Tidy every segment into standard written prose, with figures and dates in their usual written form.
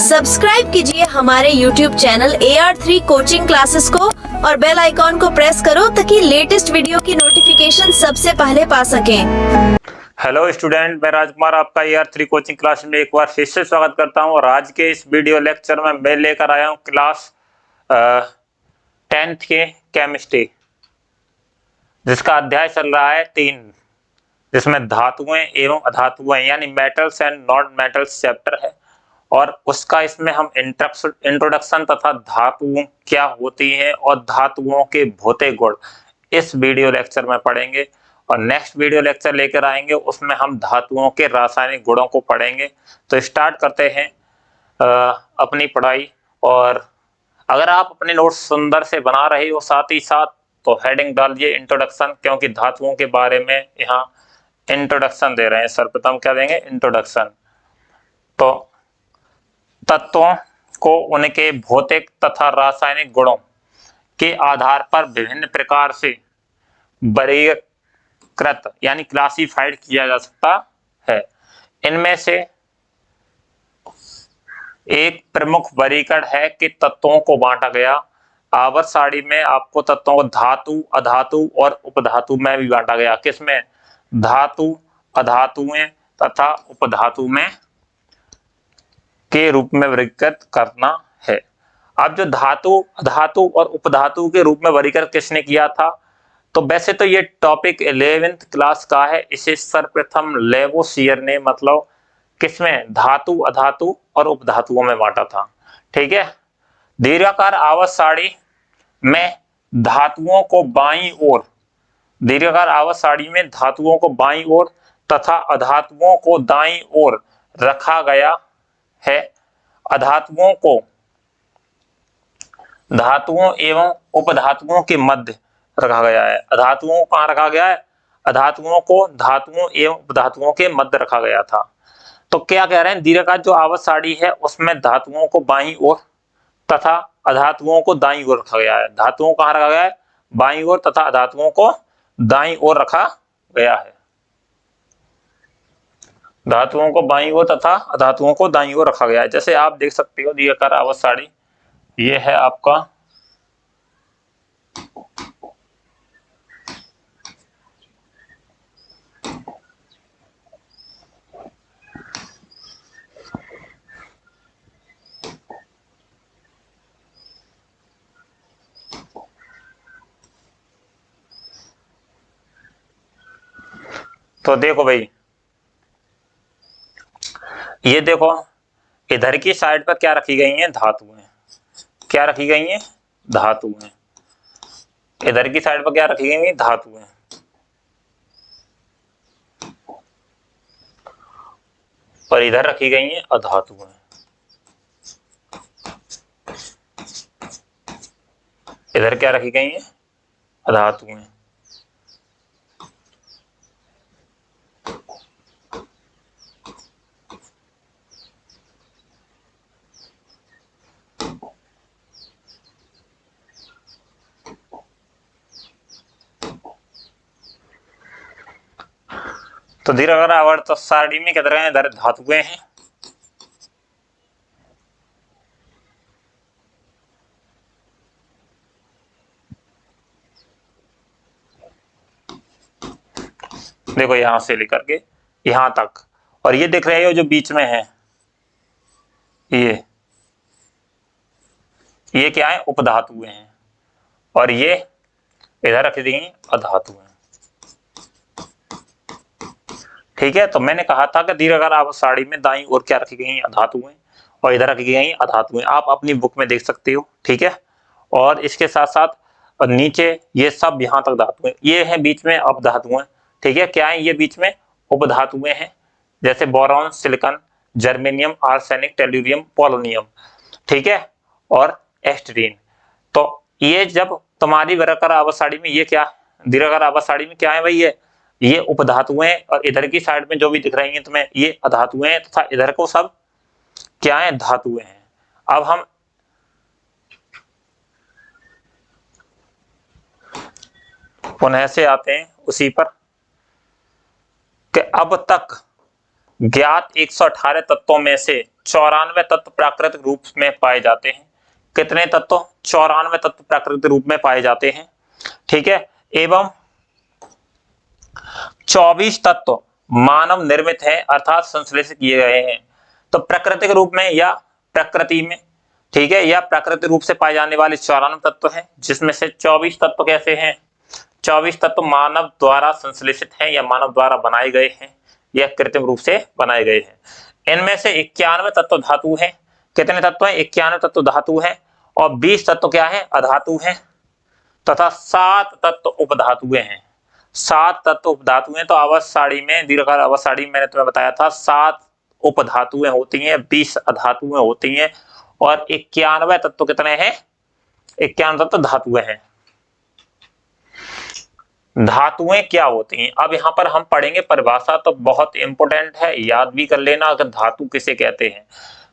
Subscribe कीजिए हमारे YouTube channel AR3 coaching classes को और बेल आइकॉन को प्रेस करो ताकि लेटेस्ट वीडियो की नोटिफिकेशन सबसे पहले पा सकें। हेलो स्टूडेंट, मैं राजकुमार आपका AR3 कोचिंग क्लास में एक बार फिर से स्वागत करता हूं। और आज के इस वीडियो लेक्चर में मैं लेकर आया हूं क्लास 10th के केमिस्ट्री, जिसका अध्याय चल रहा है 3, जिसमें धातुएं एवं अधातुएं यानी metals and non metals chapter है। और उसका इसमें हम इंट्रोडक्शन तथा धातुओं क्या होती हैं और धातुओं के भौतिक गुण इस वीडियो लेक्चर में पढ़ेंगे। और नेक्स्ट वीडियो लेक्चर लेकर आएंगे, उसमें हम धातुओं के रासायनिक गुणों को पढ़ेंगे। तो स्टार्ट करते हैं अपनी पढ़ाई। और अगर आप अपने नोट्स सुंदर से बना रहे हो साथ ही साथ, तो हेडिंग डालिए इंट्रोडक्शन, क्योंकि धातुओं के बारे में यहाँ इंट्रोडक्शन दे रहे हैं। सर्वप्रथम क्या देंगे? इंट्रोडक्शन। तो तत्वों को उनके भौतिक तथा रासायनिक गुणों के आधार पर विभिन्न प्रकार से वर्गीकृत यानी क्लासिफाइड किया जा सकता है। इनमें से एक प्रमुख वर्गीकरण है कि तत्वों को बांटा गया। आवर्त सारणी में आपको तत्वों को धातु, अधातु और उपधातु में भी बांटा गया। किसमें? धातु, अधातुएं तथा उपधातु में के रूप में वर्गीकृत करना है। अब जो धातु, अधातु और उपधातु के रूप में वर्गीकरण किसने किया था? तो वैसे तो ये टॉपिक 11th क्लास का है। इसे सर्वप्रथम लेवोसियर ने मतलब किसमें? धातु, अधातु और उपधातुओं में बांटा था। ठीक है। दीर्घाकार आवर्त सारणी में धातुओं को बाईं ओर, दीर्घाकार आवर्त सारणी में धातुओं को बाईं ओर तथा अधातुओं को दाईं ओर रखा गया है। अधातुओं को धातुओं एवं उपधातुओं के मध्य रखा गया है। अधातुओं को कहां रखा गया है? अधातुओं को धातुओं एवं उपधातुओं के मध्य रखा गया था। तो क्या कह रहे हैं? दीर्घाकार जो आवर्त सारणी है उसमें धातुओं को बाईं ओर तथा अधातुओं को दाईं ओर रखा गया है। धातुओं को कहां रखा गया है? बाईं ओर तथा अधातुओं को दाईं ओर रखा गया है। धातुओं को बाईं ओर तथा अधातुओं को दाईं ओर रखा गया है। जैसे आप देख सकते हो दीर्घाकार आवर्त सारणी, ये है आपका तो देखो भाई, ये देखो इधर की साइड पर क्या रखी गई हैं? धातुएं। क्या रखी गई हैं? धातुएं। इधर की साइड पर क्या रखी गई हैं? धातुएं। और इधर रखी गई हैं अधातुएं। इधर क्या रखी गई हैं? अधातुएं। तो दीर्घाकार आवर्त सारणी में क्या तरह इधर धातुएं हैं। देखो यहां से लेकर के यहां तक, और ये दिख रहे हो जो बीच में है, ये क्या है? उपधातुएं हैं। और ये इधर रख दी अधातुएं। ठीक है। तो मैंने कहा था कि दीर्घाकार आवर्त सारणी में दाईं ओर क्या रखी गई? अधातुएं, और इधर रखी गई अधातुएं। आप अपनी बुक में देख सकते हो। ठीक है। और इसके साथ साथ नीचे ये सब यहां तक धातुएं, ये है बीच में अपधातुएं। ठीक है। क्या है? ये बीच में उपधातुएं हैं, जैसे boron, silicon, germanium, arsenic, tellurium, polonium. ठीक है। और एस्टरीन। तो ये जब तुम्हारी वर्गाकार आवर्त सारणी में ये क्या, दीर्घाकार आवर्त सारणी में क्या है भाई? ये उपधातुएं, और इधर की साइड में जो भी दिख रही हैं तुम्हें ये अधातुएं हैं तथा इधर को सब क्या है? धातुएं हैं। अब हम पुनः से आते हैं उसी पर कि अब तक ज्ञात 118 तत्वों में से 94 तत्व प्राकृतिक रूप में पाए जाते हैं। कितने तत्व? 94 तत्व प्राकृतिक रूप में पाए जाते हैं। ठीक है, एवं 24 तत्व मानव निर्मित हैं अर्थात संश्लेषित किए गए हैं। तो प्राकृतिक रूप में या प्रकृति में, ठीक है, या प्राकृतिक रूप से पाए जाने वाले 94 तत्व हैं, जिसमें से 24 तत्व कैसे हैं? 24 तत्व मानव द्वारा संश्लेषित हैं या मानव द्वारा बनाए गए हैं या कृत्रिम रूप से बनाए गए हैं। इनमें से 91 तत्व धातु हैं। कितने तत्व हैं? 91 तत्व धातु हैं और 20 तत्व क्या है? अधातु हैं तथा 7 तत्व उपधातुएं हैं। 7 तत्व उपधातुएं, तो आवर्त सारणी में, दीर्घकाल आवर्त सारणी में मैंने तुम्हें बताया था 7 उपधातुएं होती हैं, 20 अधातुएं होती हैं और 91 तत्व कितने हैं? 91 तत्व धातुएं हैं। धातुएं क्या होती हैं? अब यहाँ पर हम पढ़ेंगे परिभाषा, तो बहुत इंपॉर्टेंट है, याद भी कर लेना अगर धातु किसे कहते हैं।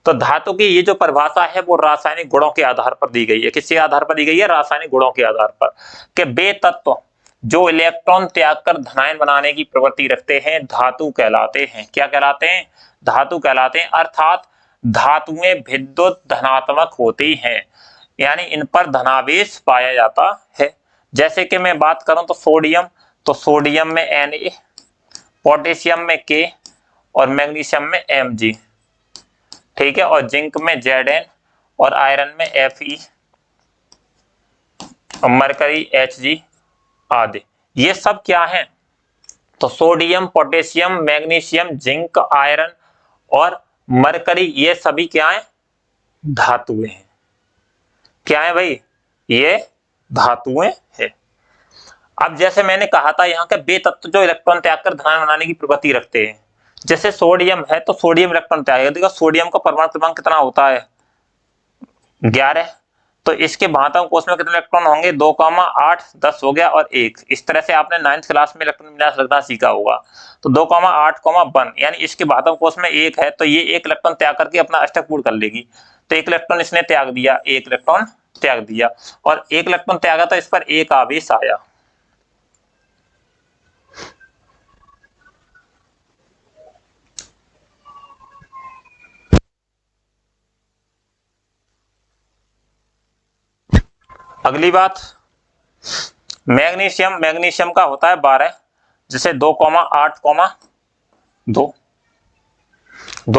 तो धातु की ये जो परिभाषा है वो रासायनिक गुणों के आधार पर दी गई है। किसके आधार पर दी गई है? रासायनिक गुणों के आधार पर, कि वे तत्व जो इलेक्ट्रॉन त्याग कर धनायन बनाने की प्रवृत्ति रखते हैं धातु कहलाते हैं। क्या कहलाते हैं? धातु कहलाते हैं। अर्थात धातुएं विद्युत धनात्मक होती हैं, यानी इन पर धनावेश पाया जाता है। जैसे कि मैं बात करूं तो सोडियम, तो सोडियम में Na, पोटेशियम में K और मैग्नीशियम में Mg, ठीक है, और जिंक में Zn और आयरन में Fe और मरकरी Hg आदि। ये सब क्या है? तो sodium, potassium, magnesium, zinc, iron और मरकरी, ये सभी क्या है? धातुएं हैं। क्या है भाई? ये धातुएं हैं। अब जैसे मैंने कहा था यहाँ के वे तत्व जो इलेक्ट्रॉन त्याग कर धनायन बनाने की प्रवृत्ति रखते हैं, जैसे सोडियम है तो सोडियम इलेक्ट्रॉन त्याग, देखो सोडियम का परमाणु क्रमांक कितना होता है? 11। तो इसके भातम कोष में कितने इलेक्ट्रॉन होंगे? 2, 8, 10 हो गया और 1। इस तरह से आपने 9th क्लास में इलेक्ट्रॉन विन्यास रखना सीखा होगा। तो 2, 8, 1, यानी इसके भातम कोष में 1 है, तो ये 1 इलेक्ट्रॉन त्याग करके अपना अष्टक पूर्ण कर लेगी। तो 1 इलेक्ट्रॉन इसने त्याग दिया, 1 इलेक्ट्रॉन त्याग दिया और 1 इलेक्ट्रॉन त्यागा तो इस पर 1 आवेश आया। अगली बात, मैग्नीशियम, मैग्नीशियम का होता है 12, जैसे 2, 8, 2,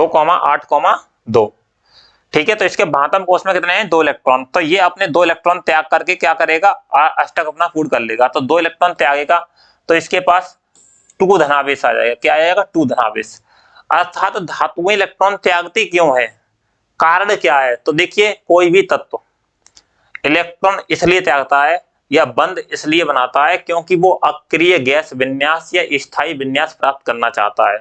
8, 2, ठीक है। तो इसके भातम कोष में कितने हैं? 2 इलेक्ट्रॉन। तो ये अपने 2 इलेक्ट्रॉन त्याग करके क्या करेगा? अष्टक अपना पूर्ण कर लेगा। तो 2 इलेक्ट्रॉन त्यागेगा तो इसके पास 2 धनावेश आ जाएगा। क्या आएगा? 2 धनावेश। अर्थात धातुएं इलेक्ट्रॉन त्यागती क्यों है? कारण क्या है? तो देखिए, कोई भी तत्व इलेक्ट्रॉन इसलिए त्यागता है या बंध इसलिए बनाता है क्योंकि वो अक्रिय गैस विन्यास या स्थायी विन्यास प्राप्त करना चाहता है।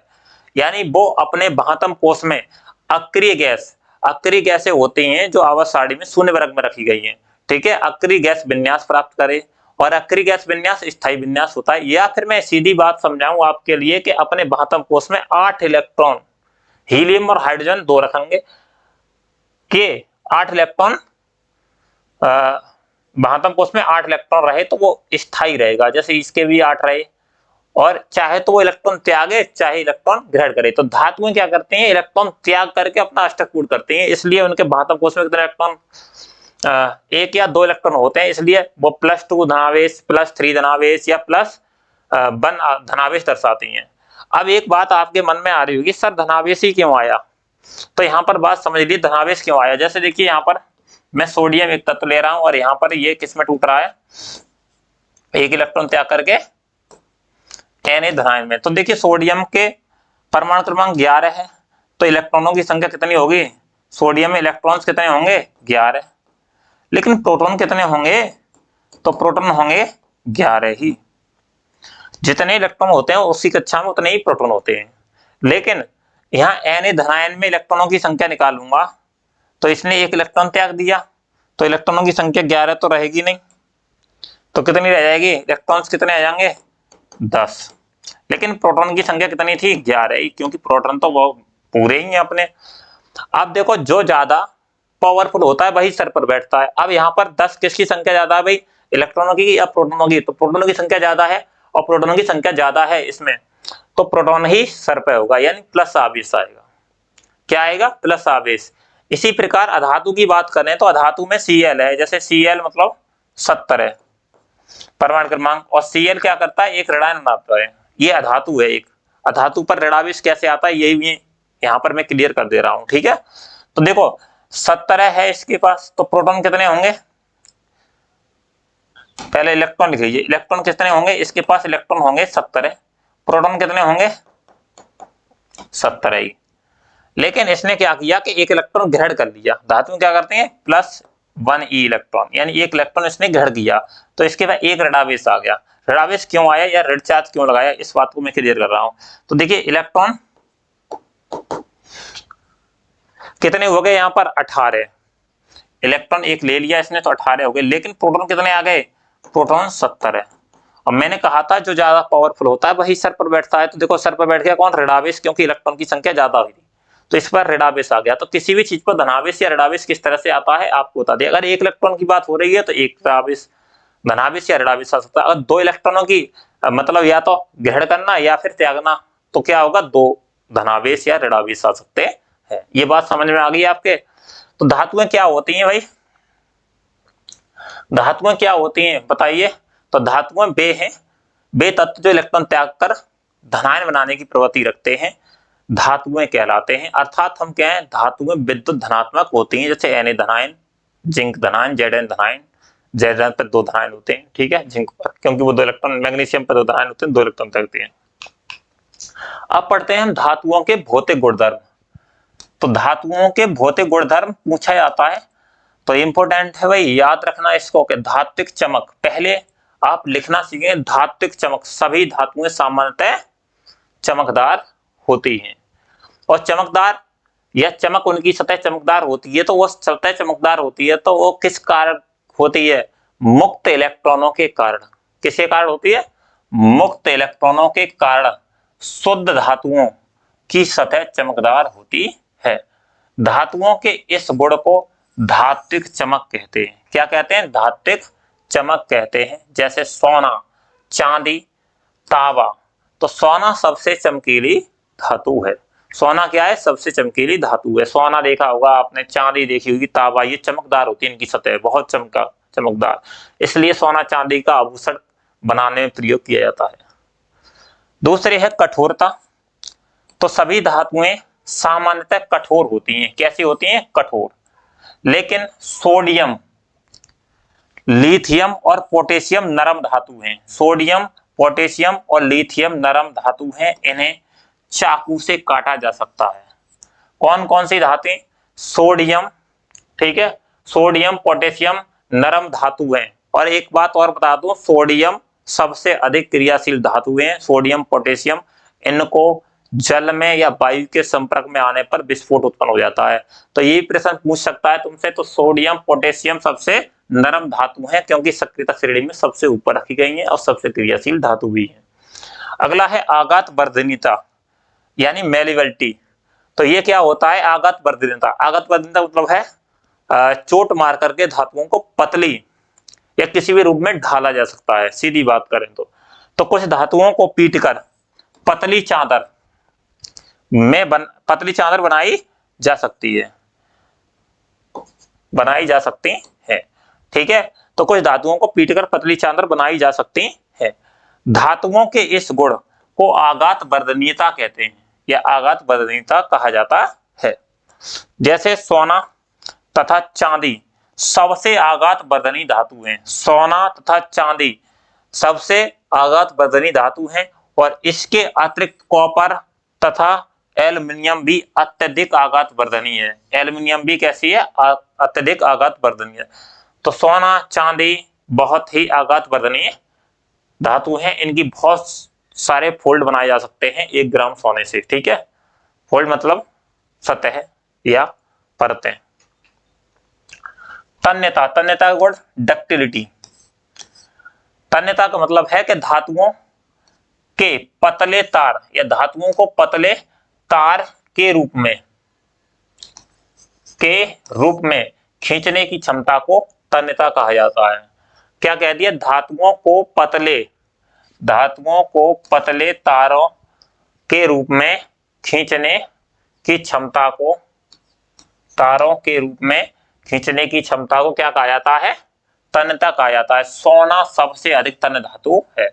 यानी वो अपने भातम कोष में अक्रिय गैसें होती हैं जो आवर्त सारणी में शून्य वर्ग में रखी गई हैं, ठीक है, अक्रिय गैस विन्यास प्राप्त करे। और अक्रिय गैस विन्यास स्थायी विन्यास होता है। या फिर मैं सीधी बात समझाऊं आपके लिए कि अपने भातम कोष में 8 इलेक्ट्रॉन, हीलियम और हाइड्रोजन 2 रखेंगे, के 8 इलेक्ट्रॉन भातम कोष में 8 इलेक्ट्रॉन रहे तो वो स्थायी रहेगा। जैसे इसके भी 8 रहे, और चाहे तो वो इलेक्ट्रॉन त्यागे चाहे इलेक्ट्रॉन ग्रहण करे। तो धातुएं क्या करते हैं? इलेक्ट्रॉन त्याग करके अपना अष्टक पूर्ण करते हैं, इसलिए उनके भातम कोष में कितने इलेक्ट्रॉन? 1 या 2 इलेक्ट्रॉन होते हैं, इसलिए वो +2 धनावेश, +3 धनावेश या +1 धनावेश दर्शाती हैं। अब एक बात आपके मन में आ रही होगी, सर धनावेश ही क्यों आया? तो यहाँ पर बात समझ लीजिए, धनावेश क्यों आया। जैसे देखिए, यहाँ पर मैं सोडियम एक तत्व ले रहा हूं और यहाँ पर ये किस में टूट रहा है? 1 इलेक्ट्रॉन त्याग करके Na धनायन में। तो देखिए, सोडियम के परमाणु क्रमांक 11 है, तो इलेक्ट्रॉनों की संख्या कितनी होगी? सोडियम में इलेक्ट्रॉन्स कितने होंगे? 11। लेकिन प्रोटॉन कितने होंगे? तो प्रोटॉन होंगे 11 ही। जितने इलेक्ट्रॉन होते हैं उसी कक्षा में उतने ही प्रोटॉन होते हैं। लेकिन यहाँ Na धनायन में इलेक्ट्रॉनों की संख्या निकालूंगा तो इसने 1 इलेक्ट्रॉन त्याग दिया, तो इलेक्ट्रॉनों की संख्या 11 तो रहेगी नहीं, तो कितनी रह जाएगी? इलेक्ट्रॉन्स कितने आ जाएंगे? 10। लेकिन प्रोटॉन की संख्या कितनी थी? 11 ही, क्योंकि प्रोटॉन तो वो पूरे ही हैं अपने। अब देखो, जो ज्यादा पावरफुल होता है वही सर पर बैठता है। अब यहाँ पर 10 किसकी संख्या ज्यादा है भाई? इलेक्ट्रॉनों की या प्रोटॉनों की? तो प्रोटॉनों की संख्या ज्यादा है और प्रोटॉनों की संख्या ज्यादा है इसमें, तो प्रोटॉन ही सर पे होगा, यानी प्लस आवेश आएगा। क्या आएगा, प्लस आवेश। इसी प्रकार अधातु की बात करें तो अधातु में Cl है, जैसे Cl मतलब 70 है परमाणु क्रमांक, और Cl क्या करता है, एक ऋणायन बनाता है, ये अधातु है। एक अधातु पर ऋणावेश कैसे आता है, यही यहाँ पर मैं क्लियर कर दे रहा हूं, ठीक है। तो देखो 70 है इसके पास, तो प्रोटॉन कितने होंगे, पहले इलेक्ट्रॉन लिख लीजिए, इलेक्ट्रॉन कितने होंगे, इसके पास इलेक्ट्रॉन होंगे 70, प्रोटॉन कितने होंगे 70 ही। लेकिन इसने क्या किया कि एक इलेक्ट्रॉन ग्रहण कर लिया, धातु क्या करते हैं +1 e इलेक्ट्रॉन, यानी एक इलेक्ट्रॉन इसने ग्रहण किया, तो इसके बाद एक ऋणावेश आ गया। ऋणावेश क्यों आया या ऋण चार्ज क्यों लगाया, इस बात को मैं क्लियर कर रहा हूं। तो देखिए इलेक्ट्रॉन कितने हो गए यहाँ पर 18, इलेक्ट्रॉन एक ले लिया इसने तो 18 हो गए, लेकिन प्रोटॉन कितने आ गए, प्रोटॉन 70 है। और मैंने कहा था जो ज्यादा पावरफुल होता है वही सर पर बैठता है, तो देखो सर पर बैठ गया कौन, ऋणावेश, क्योंकि इलेक्ट्रॉन की संख्या ज्यादा हुई थी तो इस पर ऋणावेश आ गया। तो किसी भी चीज पर धनावेश या ऋणावेश किस तरह से आता है आपको बता दिया। अगर एक इलेक्ट्रॉन की बात हो रही है तो एक ऋणावेश, धनावेश या ऋणावेश आ सकता है। अगर दो इलेक्ट्रॉनों की मतलब या तो ग्रहण करना या फिर त्यागना, तो क्या होगा, दो धनावेश या ऋणावेश आ सकते हैं। ये बात समझ में आ गई आपके। तो धातुएं क्या होती हैं भाई, धातुएं क्या होती हैं बताइए। तो धातुएं वे हैं, वे तत्व जो इलेक्ट्रॉन त्याग कर धनायन बनाने की प्रवृत्ति रखते हैं, धातुएं कहलाते हैं। अर्थात हम क्या है, धातुएं विद्युत धनात्मक होती हैं, जैसे Na धनायन, जिंक धनायन, Zn धनायन, Zn पर 2 धनायन होते हैं, ठीक है, जिंक पर क्योंकि वो 2 इलेक्ट्रॉन, मैग्नीशियम पर 2 धनायन होते हैं, 2 इलेक्ट्रॉन त्यागती हैं। अब पढ़ते हैं हम धातुओं के भौतिक गुणधर्म। तो धातुओं के भौतिक गुणधर्म पूछा जाता है तो इंपॉर्टेंट है भाई, याद रखना इसको कि धात्विक चमक, पहले आप लिखना सीखें, धात्विक चमक, सभी धातुएं सामान्यतः चमकदार होती हैं। और चमकदार या चमक उनकी सतह चमकदार होती है, तो वो सतह चमकदार होती है तो वो किस कारण होती है, मुक्त इलेक्ट्रॉनों के कारण। किसके कारण होती है, मुक्त इलेक्ट्रॉनों के कारण शुद्ध धातुओं की सतह चमकदार होती है। धातुओं के इस गुण को धात्विक चमक कहते हैं। क्या कहते हैं, धात्विक चमक कहते हैं। जैसे सोना, चांदी, तांबा। तो सोना सबसे चमकीली धातु है। सोना क्या है, सबसे चमकीली धातु है। सोना देखा होगा आपने, चांदी देखी होगी, तांबा, ये चमकदार होती है, इनकी सतह बहुत चमकदार, इसलिए सोना चांदी का आभूषण बनाने में प्रयोग किया जाता है। दूसरे है कठोरता। तो सभी धातुएं सामान्यतः कठोर होती हैं। कैसी होती हैं, कठोर। लेकिन सोडियम, लिथियम और पोटेशियम नरम धातु हैं। सोडियम, पोटेशियम और लिथियम नरम धातु हैं, इन्हें चाकू से काटा जा सकता है। कौन कौन सी धातुएं, सोडियम, ठीक है, सोडियम पोटेशियम नरम धातु हैं। और एक बात और बता दूं, सोडियम सबसे अधिक क्रियाशील धातु हैं, सोडियम पोटेशियम। इनको जल में या वायु के संपर्क में आने पर विस्फोट उत्पन्न हो जाता है। तो ये प्रश्न पूछ सकता है तुमसे। तो सोडियम पोटेशियम सबसे नरम धातु हैं, क्योंकि सक्रियता श्रेणी में सबसे ऊपर रखी गई हैं और सबसे क्रियाशील धातु भी है। अगला है आघात वर्धनीयता यानी मेलिबिलिटी। तो ये क्या होता है, आघात वर्धनीयता। आघात वर्धनीयता मतलब है चोट मार करके धातुओं को पतली या किसी भी रूप में ढाला जा सकता है, सीधी बात करें तो कुछ धातुओं को पीटकर पतली चादर पतली चादर बनाई जा सकती है, बनाई जा सकती है, ठीक है। तो कुछ धातुओं को पीटकर पतली चादर बनाई जा सकती है। धातुओं के इस गुण को आघात वर्धनीयता कहते हैं या आघात वर्धनीयता कहा जाता है। जैसे सोना तथा चांदी सबसे आघात वर्धनी धातु हैं। सोना तथा चांदी सबसे आघात वर्धनी धातु हैं और इसके अतिरिक्त कॉपर तथा एल्युमिनियम भी अत्यधिक आघात वर्धनी है। एल्युमिनियम भी कैसी है, अत्यधिक आघात वर्धनी है। तो सोना, चांदी बहुत ही आघात वर्धनीय धातु हैं। इनकी बहुत सारे फोल्ड बनाए जा सकते हैं 1 ग्राम सोने से, ठीक है। फोल्ड मतलब सतह या परतें। तन्यता, तन्यता का गुण डक्टिलिटी। तन्यता का मतलब है कि धातुओं के पतले तार या धातुओं को पतले तार के रूप में खींचने की क्षमता को तन्यता कहा जाता है। क्या कह दिया, धातुओं को पतले तारों के रूप में खींचने की क्षमता को, तारों के रूप में खींचने की क्षमता को क्या कहा जाता है? तन्यता कहा जाता है। सोना सबसे अधिक तन्य धातु है।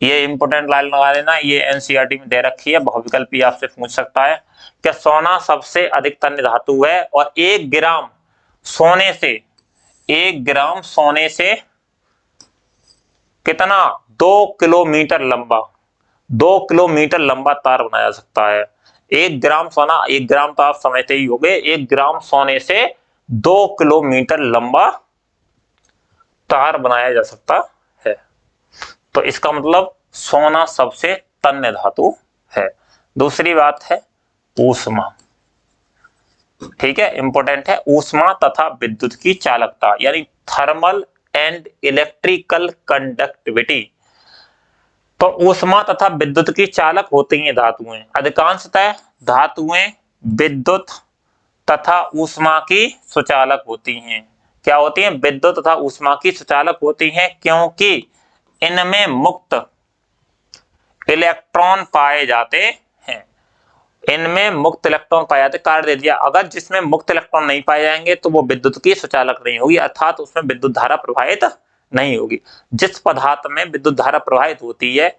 ये इंपोर्टेंट लाइन लगा लेना, ये एनसीईआरटी में दे रखी है, बहुविकल्पी आपसे पूछ सकता है कि सोना सबसे अधिक तन्य धातु है और 1 ग्राम सोने से, 1 ग्राम सोने से कितना? 2 किलोमीटर लंबा, 2 किलोमीटर लंबा तार बनाया जा सकता है। 1 ग्राम सोना, 1 ग्राम तो आप समझते ही होंगे, 1 ग्राम सोने से 2 किलोमीटर लंबा तार बनाया जा सकता है। तो इसका मतलब सोना सबसे तन्य धातु है। दूसरी बात है ऊष्मा, ठीक है, इंपॉर्टेंट है। ऊष्मा तथा विद्युत की चालकता यानी थर्मल एंड इलेक्ट्रिकल कंडक्टिविटी। तो ऊष्मा तथा विद्युत की चालक होती हैं धातुएं। अधिकांशतः धातुएं विद्युत तथा ऊष्मा की सुचालक होती हैं। क्या होती हैं? विद्युत तथा ऊष्मा की सुचालक होती हैं, क्योंकि इनमें मुक्त इलेक्ट्रॉन पाए जाते हैं। इनमें मुक्त इलेक्ट्रॉन पाए जाते, कार्य दे दिया। अगर जिसमें मुक्त इलेक्ट्रॉन नहीं पाए जाएंगे तो वो विद्युत की सुचालक नहीं होगी, अर्थात उसमें विद्युत धारा प्रवाहित नहीं होगी। जिस पदार्थ में विद्युत धारा प्रवाहित होती है,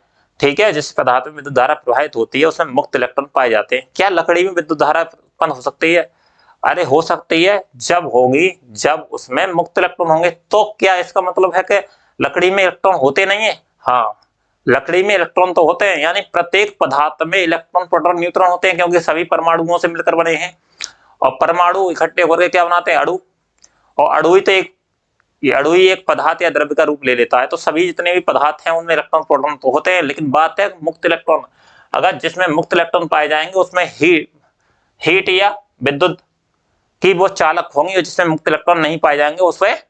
ठीक है, जिस पदार्थ में विद्युत धारा प्रवाहित होती है उसमें मुक्त इलेक्ट्रॉन पाए जाते हैं। क्या लकड़ी में विद्युत धारा उत्पन्न हो सकती है? अरे हो सकती है, जब होगी जब उसमें मुक्त इलेक्ट्रॉन होंगे। तो क्या इसका मतलब है कि लकड़ी में इलेक्ट्रॉन होते नहीं है? हाँ, लकड़ी में इलेक्ट्रॉन तो होते हैं, यानी प्रत्येक पदार्थ में इलेक्ट्रॉन, प्रोटॉन, न्यूट्रॉन होते हैं, क्योंकि सभी परमाणुओं से मिलकर बने हैं। और परमाणु इकट्ठे होकर क्या बनाते हैं? अणु। और अणु ही तो अणु ही एक पदार्थ या द्रव्य का रूप ले लेता है। तो सभी जितने भी पदार्थ हैं उनमें इलेक्ट्रॉन, प्रोटॉन तो होते हैं, लेकिन बात है मुक्त इलेक्ट्रॉन। अगर जिसमें मुक्त इलेक्ट्रॉन पाए जाएंगे उसमें हीट या विद्युत की वो चालक होंगी, और जिसमें मुक्त इलेक्ट्रॉन नहीं पाए जाएंगे उसमें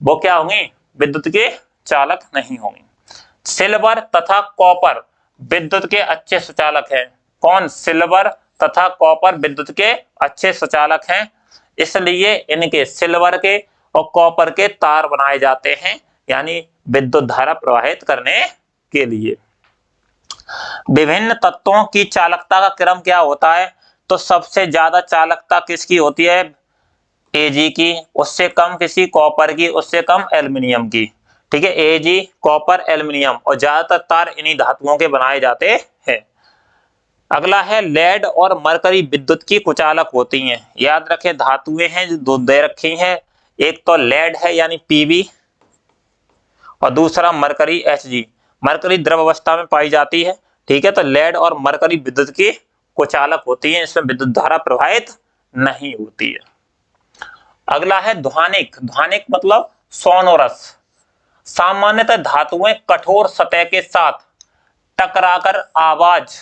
वो क्या होंगी? विद्युत के चालक नहीं होंगी। सिल्वर तथा कॉपर विद्युत के अच्छे सुचालक हैं। कौन? सिल्वर तथा कॉपर विद्युत के अच्छे सुचालक हैं, इसलिए इनके सिल्वर के और कॉपर के तार बनाए जाते हैं, यानी विद्युत धारा प्रवाहित करने के लिए। विभिन्न तत्वों की चालकता का क्रम क्या होता है? तो सबसे ज्यादा चालकता किसकी होती है? Ag की, उससे कम किसी कॉपर की, उससे कम एल्युमिनियम की। ठीक है, Ag, कॉपर, एल्युमिनियम, और ज्यादातर तार इन्हीं धातुओं के बनाए जाते हैं। अगला है लेड और मरकरी विद्युत की कुचालक होती हैं। याद रखें धातुएं हैं जो दो दे रखी हैं, एक तो लेड है यानी Pb और दूसरा मरकरी Hg। मरकरी द्रव अवस्था में पाई जाती है, ठीक है। तो लेड और मरकरी विद्युत की कुचालक होती है, इसमें विद्युत धारा प्रवाहित नहीं होती है। अगला है ध्वनिक। ध्वनिक मतलब सोनोरस। सामान्यतः धातुएं कठोर सतह के साथ टकराकर आवाज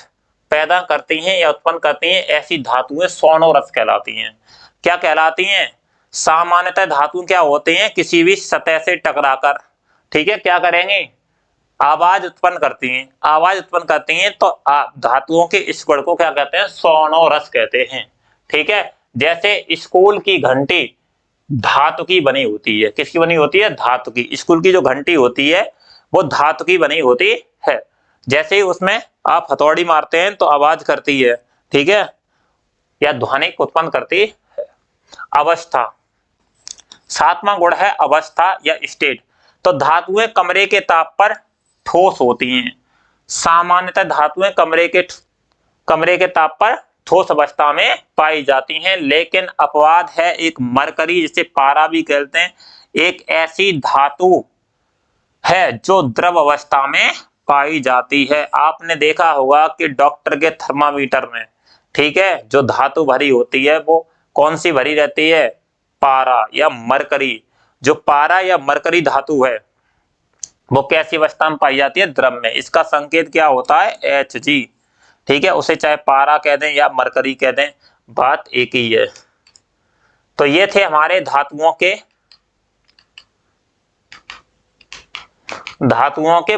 पैदा करती हैं या उत्पन्न करती हैं, ऐसी धातुएं सोनोरस कहलाती हैं। क्या कहलाती हैं? सामान्यतः धातु क्या होते हैं? किसी भी सतह से टकराकर, ठीक है, क्या करेंगे? आवाज उत्पन्न करती हैं। आवाज उत्पन्न करती हैं तो धातुओं के इस गुण को क्या कहते हैं? सोनोरस कहते हैं। ठीक है, जैसे स्कूल की घंटी धातु की बनी होती है। किसकी बनी होती है? धातु की। स्कूल की जो घंटी होती है वो धातु की बनी होती है। जैसे ही उसमें आप हथौड़ी मारते हैं तो आवाज करती है, ठीक है, या ध्वनि उत्पन्न करती है। अवस्था, 7वां गुण है अवस्था या स्टेट। तो धातुएं कमरे के ताप पर ठोस होती हैं। सामान्यतः धातुएं कमरे के ताप पर ठोस अवस्था में पाई जाती हैं, लेकिन अपवाद है एक मरकरी, जिसे पारा भी कहते हैं, एक ऐसी धातु है जो द्रव अवस्था में पाई जाती है। आपने देखा होगा कि डॉक्टर के थर्मामीटर में, ठीक है, जो धातु भरी होती है वो कौन सी भरी रहती है? पारा या मरकरी। जो पारा या मरकरी धातु है वो कैसी अवस्था में पाई जाती है? द्रव में। इसका संकेत क्या होता है? Hg। ठीक है, उसे चाहे पारा कह दें या मरकरी कह दें, बात एक ही है। तो ये थे हमारे धातुओं के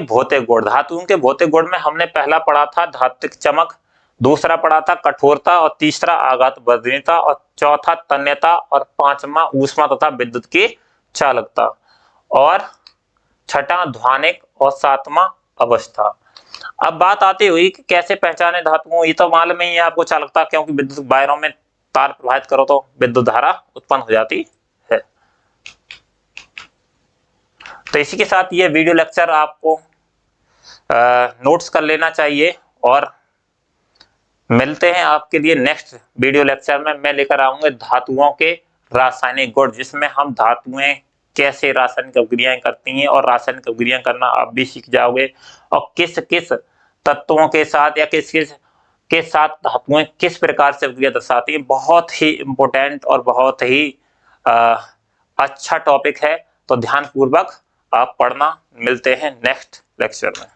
भौतिक गुण। धातुओं के भौतिक गुण में हमने पहला पढ़ा था धात्विक चमक, दूसरा पढ़ा था कठोरता, और तीसरा आघात वर्धनीयता, और चौथा तन्यता, और पांचवा ऊष्मा तथा विद्युत की चालकता, और छठा ध्वनिक, और सातवां अवस्था। अब बात आती हुई कि कैसे पहचाने धातुओं, ये तो मालूम ही है आपको चालकता, क्योंकि विद्युत वायरों में तार प्रवाहित करो तो विद्युत धारा उत्पन्न हो जाती है। तो इसी के साथ ये वीडियो लेक्चर आपको नोट्स कर लेना चाहिए, और मिलते हैं आपके लिए नेक्स्ट वीडियो लेक्चर में। मैं लेकर आऊंगा धातुओं के रासायनिक गुण, जिसमें हम धातुएं कैसे रासायनिक अभिक्रियाएं करती हैं और रासायनिक अभिक्रियाएं करना आप भी सीख जाओगे, और किस किस तत्वों के साथ या किस किस के साथ धातुएं किस प्रकार से अभिक्रिया दर्शाती हैं। बहुत ही इंपॉर्टेंट और बहुत ही अच्छा टॉपिक है, तो ध्यानपूर्वक आप पढ़ना। मिलते हैं नेक्स्ट लेक्चर में।